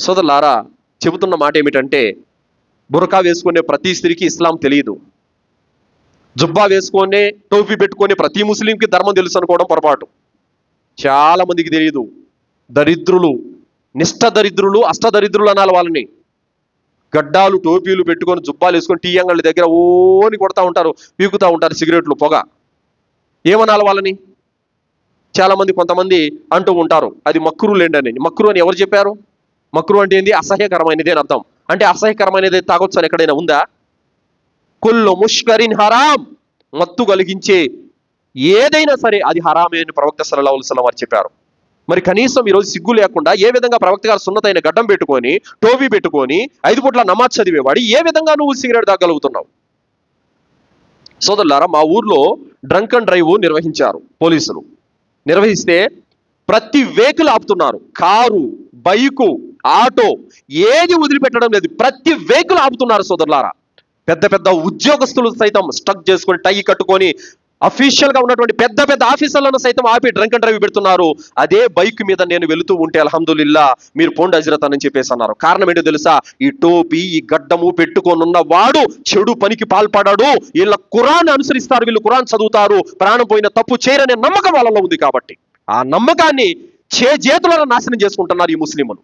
సోదరులారా, చెబుతున్న మాట ఏమిటంటే, బురకా వేసుకునే ప్రతి స్త్రీకి ఇస్లాం తెలియదు. జుబ్బా వేసుకొని టోపీ పెట్టుకొని ప్రతి ముస్లింకి ధర్మం తెలుసు అనుకోవడం పొరపాటు. చాలా మందికి తెలియదు. దరిద్రులు, నిష్ఠ దరిద్రులు, అష్టదరిద్రులు అనాలి వాళ్ళని. గడ్డాలు టోపీలు పెట్టుకొని జుబ్బాలు వేసుకొని టీ అంగళ్ళ దగ్గర ఓని కొడతా ఉంటారు, పీకుతా ఉంటారు సిగరెట్లు, పొగ. ఏమనాలి వాళ్ళని? చాలా మంది కొంతమంది అంటూ ఉంటారు, అది మక్రు లేండి అని. మక్రు అని ఎవరు చెప్పారు? మక్రు అంటే ఏంది? అసహ్యకరమైనది అని అర్థం. అంటే అసహ్యకరమైనది తాగొచ్చు అని ఎక్కడైనా ఉందా? కుల్లు ముష్కరిన్ హరాం, మత్తు కలిగించే ఏదైనా సరే అది హరామే అని ప్రవక్త సల్లల్లాహు అలైహి వసల్లం వారు చెప్పారు. మరి కనీసం ఈరోజు సిగ్గు లేకుండా ఏ విధంగా ప్రవక్త గారు సున్నతైన గడ్డం పెట్టుకొని టోపీ పెట్టుకొని 5 పూట్ల నమాజ్ చదివేవాడు ఏ విధంగా నువ్వు సిగరెట్ తాగలుగుతున్నావు? సోదరులారా, మా ఊర్లో డ్రంక్ అండ్ డ్రైవ్ నిర్వహించారు పోలీసులు. నిర్వహిస్తే ప్రతి వెహికల్ ఆపుతున్నారు. కారు, బైకు, ఆటో ఏది వదిలిపెట్టడం లేదు. ప్రతి వెహికల్ ఆపుతున్నారు సోదరులారా. పెద్ద పెద్ద ఉద్యోగస్తులు సైతం స్టక్ చేసుకొని టై కట్టుకొని అఫీషియల్ గా ఉన్నటువంటి పెద్ద పెద్ద ఆఫీసర్లను సైతం ఆపి డ్రంక్ అండ్ డ్రైవ్ పెడుతున్నారు. అదే బైక్ మీద నేను వెళుతూ ఉంటే అల్హమ్దులిల్లా మీరు పోండి హజరత్ అని చెప్పేసి అన్నారు. కారణం ఏంటో తెలుసా? ఈ టోపీ, ఈ గడ్డము పెట్టుకొనున్న వాడు చెడు పనికి పాల్పడాడు. వీళ్ళ ఖురాన్ అనుసరిస్తారు, వీళ్ళు ఖురాన్ చదువుతారు, ప్రాణం పోయిన తప్పు చేయరనే నమ్మకం వాళ్ళలో ఉంది. కాబట్టి ఆ నమ్మకాన్ని చేతులను నాశనం చేసుకుంటున్నారు ఈ ముస్లింలు.